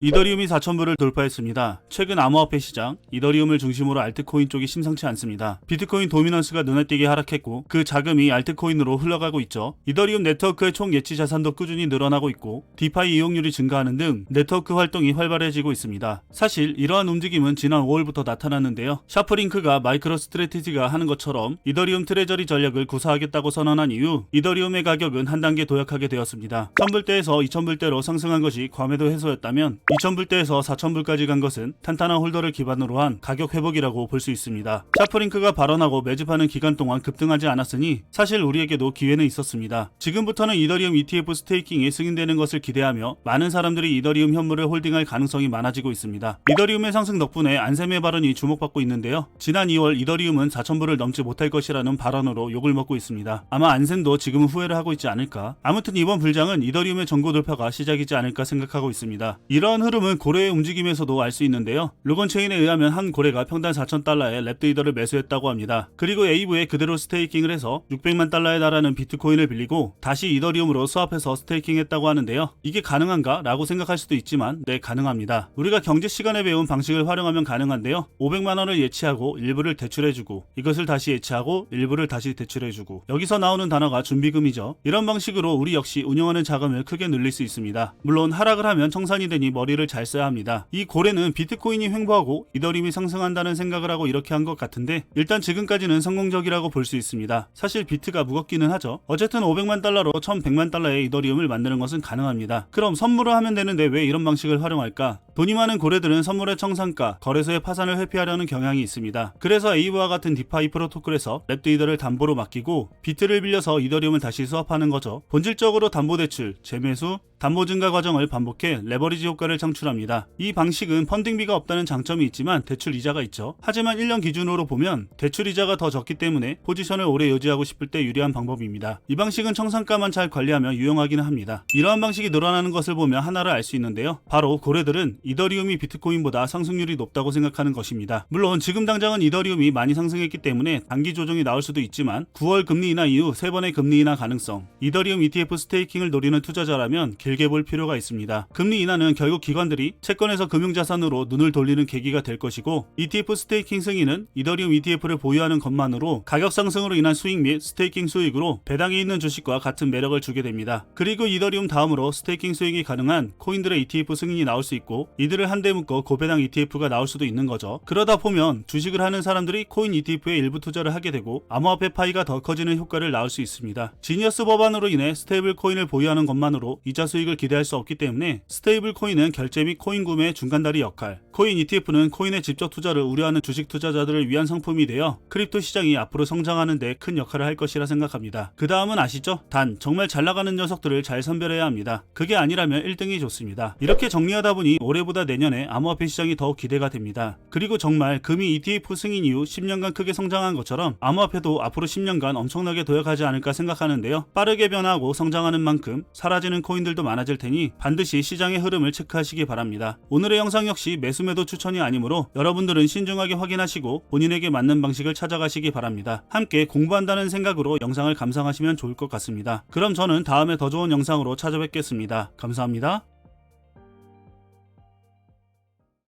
이더리움이 4,000불을 돌파했습니다. 최근 암호화폐 시장, 이더리움을 중심으로 알트코인 쪽이 심상치 않습니다. 비트코인 도미넌스가 눈에 띄게 하락했고 그 자금이 알트코인으로 흘러가고 있죠. 이더리움 네트워크의 총 예치 자산도 꾸준히 늘어나고 있고 디파이 이용률이 증가하는 등 네트워크 활동이 활발해지고 있습니다. 사실 이러한 움직임은 지난 5월부터 나타났는데요. 샤프링크가 마이크로 스트래티지가 하는 것처럼 이더리움 트레저리 전략을 구사하겠다고 선언한 이후 이더리움의 가격은 한 단계 도약하게 되었습니다. 1000불대에서 2000불대로 상승한 것이 과매도 해소였다면 2000불대에서 4000불까지 간 것은 탄탄한 홀더를 기반으로 한 가격 회복이라고 볼 수 있습니다. 샤프링크가 발언하고 매집하는 기간 동안 급등하지 않았으니 사실 우리에게도 기회는 있었습니다. 지금부터는 이더리움 ETF 스테이킹이 승인되는 것을 기대하며 많은 사람들이 이더리움 현물을 홀딩할 가능성이 많아지고 있습니다. 이더리움의 상승 덕분에 안셈의 발언이 주목받고 있는데요. 지난 2월 이더리움은 4000불을 넘지 못할 것이라는 발언으로 욕을 먹고 있습니다. 아마 안셈도 지금은 후회를 하고 있지 않을까. 아무튼 이번 불장은 이더리움의 전고 돌파가 시작이지 않을까 생각하고 있습니다. 이러한 흐름은 고래의 움직임에서도 알 수 있는데요. 로건체인에 의하면 한 고래가 평단 4,000달러에 랩드이더를 매수했다고 합니다. 그리고 에이브에 그대로 스테이킹을 해서 600만 달러에 달하는 비트코인을 빌리고 다시 이더리움으로 스왑해서 스테이킹했다고 하는데요. 이게 가능한가? 라고 생각할 수도 있지만 네, 가능합니다. 우리가 경제 시간에 배운 방식을 활용하면 가능한데요. 500만 원을 예치하고 일부를 대출해주고 이것을 다시 예치하고 일부를 다시 대출해주고 여기서 나오는 단어가 준비금이죠. 이런 방식으로 우리 역시 운영하는 자금을 크게 늘릴 수 있습니다. 물론 하락을 하면 청산이 되니 머리를 잘 써야 합니다. 이 고래는 비트코인이 횡보하고 이더리움이 상승한다는 생각을 하고 이렇게 한 것 같은데 일단 지금까지는 성공적이라고 볼 수 있습니다. 사실 비트가 무겁기는 하죠. 어쨌든 500만 달러로 1100만 달러의 이더리움을 만드는 것은 가능합니다. 그럼 선물을 하면 되는데 왜 이런 방식을 활용할까? 돈이 많은 고래들은 선물의 청산가, 거래소의 파산을 회피하려는 경향이 있습니다. 그래서 에이브와 같은 디파이 프로토콜에서 랩드이더를 담보로 맡기고 비트를 빌려서 이더리움을 다시 수합하는 거죠. 본질적으로 담보대출, 재매수, 담보 증가 과정을 반복해 레버리지 효과를 창출합니다. 이 방식은 펀딩비가 없다는 장점이 있지만 대출 이자가 있죠. 하지만 1년 기준으로 보면 대출 이자가 더 적기 때문에 포지션을 오래 유지하고 싶을 때 유리한 방법입니다. 이 방식은 청산가만 잘 관리하면 유용하기는 합니다. 이러한 방식이 늘어나는 것을 보면 하나를 알 수 있는데요. 바로 고래들은 이더리움이 비트코인보다 상승률이 높다고 생각하는 것입니다. 물론 지금 당장은 이더리움이 많이 상승했기 때문에 단기 조정이 나올 수도 있지만 9월 금리 인하 이후 3번의 금리 인하 가능성, 이더리움 ETF 스테이킹을 노리는 투자자라면 길게 볼 필요가 있습니다. 금리 인하는 결국 기관들이 채권에서 금융자산으로 눈을 돌리는 계기가 될 것이고 ETF 스테이킹 승인은 이더리움 ETF를 보유하는 것만으로 가격 상승으로 인한 수익 및 스테이킹 수익으로 배당이 있는 주식과 같은 매력을 주게 됩니다. 그리고 이더리움 다음으로 스테이킹 수익이 가능한 코인들의 ETF 승인이 나올 수 있고 이들을 한데 묶어 고배당 ETF가 나올 수도 있는 거죠. 그러다 보면 주식을 하는 사람들이 코인 ETF에 일부 투자를 하게 되고 암호화폐 파이가 더 커지는 효과를 낳을 수 있습니다. 지니어스 법안으로 인해 스테이블 코인을 보유하는 것만으로 이자 수익을 기대할 수 없기 때문에 스테이블 코인은 결제 및 코인 구매의 중간다리 역할, 코인 ETF는 코인의 직접 투자를 우려하는 주식 투자자들을 위한 상품이 되어 크립토 시장이 앞으로 성장하는 데 큰 역할을 할 것이라 생각합니다. 그 다음은 아시죠? 단 정말 잘 나가는 녀석들을 잘 선별해야 합니다. 그게 아니라면 1등이 좋습니다. 이렇게 정리하다 보니 올해보다 내년에 암호화폐 시장이 더욱 기대가 됩니다. 그리고 정말 금이 ETF 승인 이후 10년간 크게 성장한 것처럼 암호화폐도 앞으로 10년간 엄청나게 도약하지 않을까 생각하는데요. 빠르게 변화하고 성장하는 만큼 사라지는 코인들도 많아질 테니 반드시 시장의 흐름을 체크하시기 바랍니다. 오늘의 영상 역시 매수매도 추천이 아니므로 여러분들은 신중하게 확인하시고 본인에게 맞는 방식을 찾아가시기 바랍니다. 함께 공부한다는 생각으로 영상을 감상하시면 좋을 것 같습니다. 그럼 저는 다음에 더 좋은 영상으로 찾아뵙겠습니다. 감사합니다.